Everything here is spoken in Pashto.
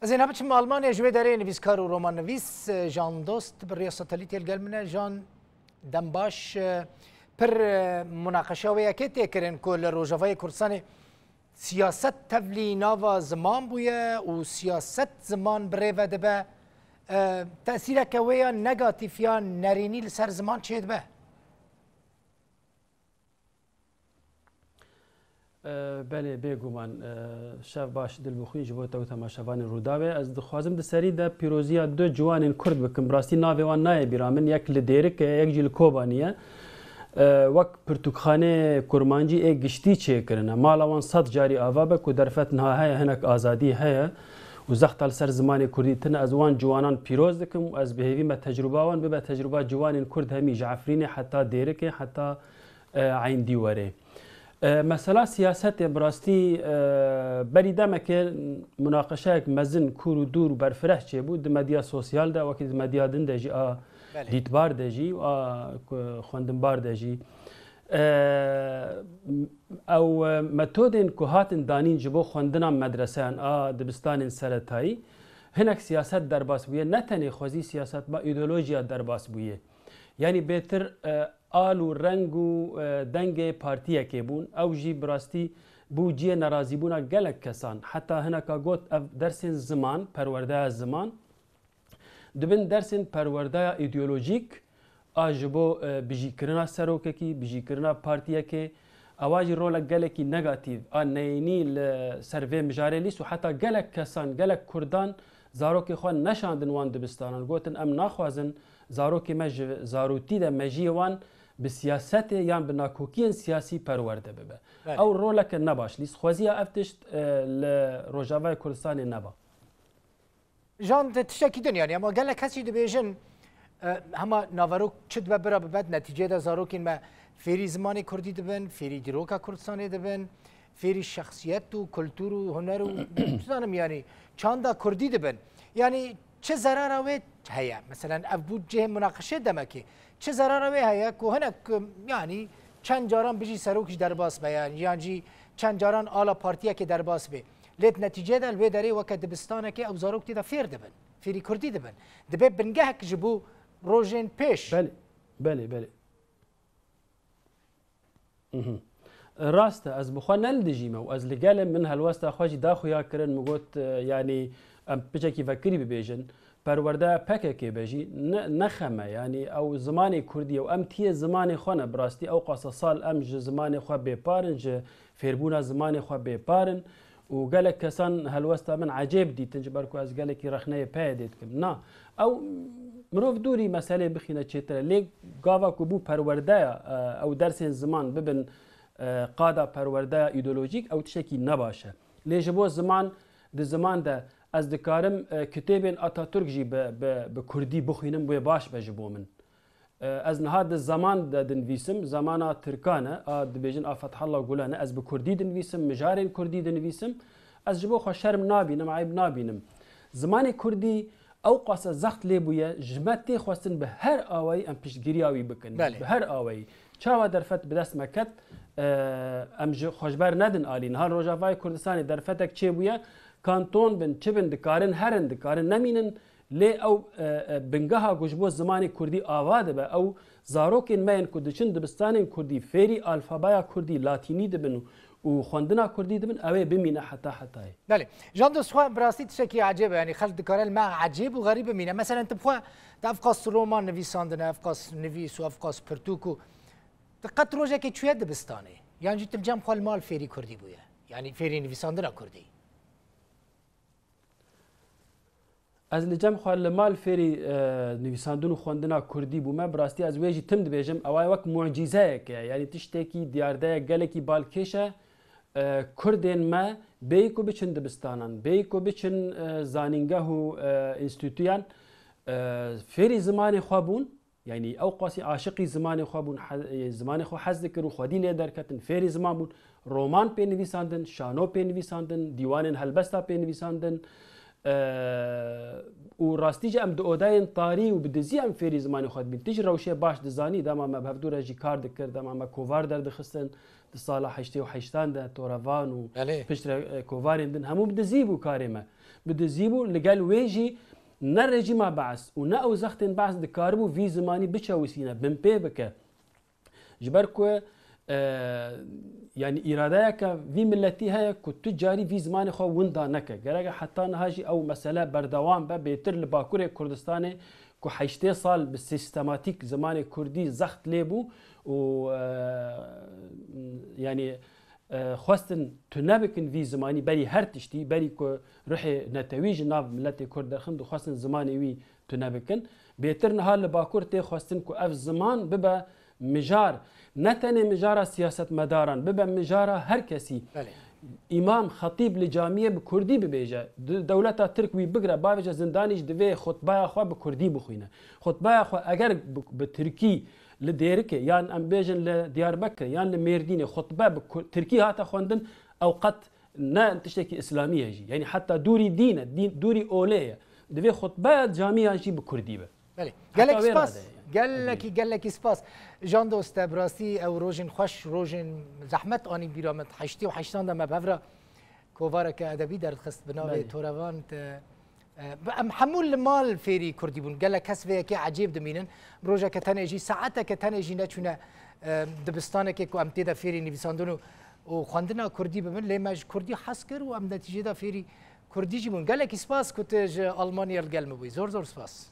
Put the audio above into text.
زين هبتشم ألمانيا جوي داري نفيس كارو رومان نفيس جان دوست بريا ساتليتي القلمنا جان دمباش پر مناقشه ویا که تکرن کل روجاوای کردستان سیاست تبلی ناوا زمان بویه و سیاست زمان بره و دبه تأثیر که ویا نگاتیف یا نرینی لسر زمان چید به؟ بله بگومان شف باش دل بخوی جبو تو تماشاوان روداوه از دخوازم دسری ده پیروزی دو جوان کرد بکم براستی ناوه وان نای بیرامن یک لدیرک یک جیل کوبانیه وک پرتوکخانه کرمانجی ایک گشتی چه کرنه مالا وان صد جاری آوا به که درفت نهایه هنک آزادی هیا و زخت سر زمان کردی تن از وان جوانان پیروز دکم و از بهوی ما تجربه وان به تجربه جوان کرد همی جعفرینه حتی دیرکه حتی عین دیواره مثلا سیاست براستی بریدم که مناقشه مزن کور و دور و برفره چه بود مدیا سوسیال ده وقتی مدیا دن دجی دیتبار دجی و خواندنبار دجی او متودن که هاتن دانین جبو خواندن مدرسه دبستان سرطایی هنک سیاست در باس بویه نه تنی خوزی سیاست با ایدئولوژیا در باس بویه یعنی بهتر آل و رنگ و دنگ پارتیه که بون او جی براستی بو جی نرازی بونا گلک کسان حتی هنکا گوت درس زمان پرورده زمان دبن درس پرورده ایدئولوژیک آجبو بجی کرنا سروکه کی بجی کرنا پارتیه که اواجی رولا گلکی نگاتیو آنینی سروی مجاره لیست و حتی گلک کسان گلک کردان زاروکی خوان نشاندن وان دبستانان گوتن ام ناخوازن زاروکی مج زاروتی ده مجی وان به سیاست یا به ناکوکین سیاسی پرورده ببه او رولک نباش لیست خوازی افتشت لروجاوای کردستان نبا جان تشکی دنیا اما قال لك هسي دبيجن هما نافاروك چد ببرا ببد نتيجه ده زاروكين ما فيري زماني كردي دبن فيري دروكا كردستاني دبن فيري شخصيت و كلتور و هنر و زانم يعني چاندا كردي دبن يعني چه ضرر ويت هيا مثلا ابو جه مناقشه دمكي چه ضرر وي هيا كو هناك يعني چند جاران بيجي سروكش درباس بيان يعني چند جاران آلا پارتيا كي درباس بي ليت نتيجه ده الوي داري وقت دبستانه كي او زاروك تي دا فير دبن فيري كردي دبن دبي بنجهك جبو روجين بيش بله راسته از بخوا نلدجيمه و از لقال من هالواسطه خواجي داخو يا كرن مقوت يعني ام بيجي فكري ببيجن پرورده پکه که بجی نخمه یعنی او زمانی کردی او ام تی زمانی خونه براستی او قصه سال ام زمانی خو بپارن ج فیربونا زمانی خو بپارن و قالك كسان هالوسطى من عجيب دي تنجبر كو از قالك رخنه بايدت كم نا او مروف دوري مساله بخينا تشتر لي قاوا كبو پرورده او درس زمان ببن قادا پرورده ایدئولوژیک او تشکی نباشه لجبو زمان ده زمان ده از دکارم کتابین آتاتورک جی به کردی بخوینم و باش بجبو من از نهاد زمان دنویسم زمانا ترکانه دبیجن فتح الله گولانه از به کردی دنویسم مجارین کردی دنویسم از جبو خو شرم نابینم عیب نابینم زمان کردی او قصه زخت لیبویه جمتی خواستن به هر آوایی ام پیشگیری آوی بکن به هر آوایی چاوا درفت به دست مکت ام خوشبر ندن آلی نهار روجاوای کردستانی درفتک چه بویه کانتون بن چبن دکارن هرن دکارن نمینن لی او بنگها گوشبو زمانی کردی آواده به او زاروکین مین کردشن دبستانین کردی فیری الفابایا کردی لاتینی دبن و خواندنا کردی دبن اوه بمینه حتی بله جان دوست خواه براستی تشکی عجیبه یعنی خلق دکارن ما عجیب و غریب مینه مثلا انت بخواه دا افقاس رومان نویساندن افقاس نویس و افقاس پرتوکو دقت روژه که چویه دبستانه یعنی جیت الجام خواه المال فیری کردی بویه یعنی فیری نویساندن کردی از لجم خوال مال فری نویساندن و خواندن کردی بومه براستی از ویجی تم دبیجم اوای وقت معجزه که یعنی تشتکی دیارده گلکی بالکشه کردین ما بیکو بچن دبستانان بیکو بچن زانینگه و انستیتویان فری زمان خوابون یعنی او قاسی عاشقی زمان خوابون زمان خو حز کرو خودی لیدر کتن فری زمان بون رمان پی نویساندن شانو پی نویساندن دیوان هلبستا پی نویساندن و راستیج ام دو اوداین طاری و بدزی ام فێری زمانی خۆت بین تیژ ڕەوشێ باش دەزانی داما مە بەهەفتوورەژی کار دەکرد دەمامە کۆڤار دەردەخستن دی ساڵە 1980 تۆرەڤان و پشترە کۆڤارێن دن هەموو بدزی بوو کارێمە بدزی بوو لەگەل وێژی نە رێژیما بەعس و نە ئەو زەختێن باس دەکاربوو وی زمانی بچەوسینە بم پێ بکە ji ber ku yani îradeyeke vî milletî heye ku tu carî vî zimanê xwe winda neke gerek heta niha jî ew mesele berdewam be bêtir li Bakurê Kurdistanê ku 80 sal bi sistematik zimanê Kurdî zext lêbû û yani xwestin tu nebikin vî zimanî berî her tiştî berî ku ruhê netewî ji nav milletê Kurd derxin dixwestin zimanê wî tu nebikin bêtir niha li Bakur tê xwestin ku ev ziman bibe mijar ne tenê mijara siyasetmedaran bibe mijara her kesî îmam xetîb li camiyê bi Kurdî bibêje dewleta Tirk wî bigire bavêje zindanî ji divê xutbaya xwe bi Kurdî bixwîne xutbaya xwe eger bi Tirkî li Dêrikê yan em bêjin li Diyarbekir yan li Mêrdînê xutbe bi Tirkî hate xwendin ew qet ne tiştekî İslamî ye jî yani heta dûrî dîn e dûrî olê ye divê xutbeya camiyan jî bi Kurdî be gelekî spas jan dost te birastî ew rojên xweş rojên zehmet anî bîra min 88 de me bevra kovareke edebî derdxist bi navê Torevan em hemû li mal fêrî Kurdî bûn gelek kes vêyekê ecêb dimînin rojeke tenê jî saeteke tenê jî neçûne dibistanekê ku em tê de fêrî nivîsandin û xwendina Kurdî bibin lê me ji Kurdî hes kir û em netîcê de fêrî Kurdî jî bûn gelekî spas ku tu ji Almanya li gel me bûyî zor spas.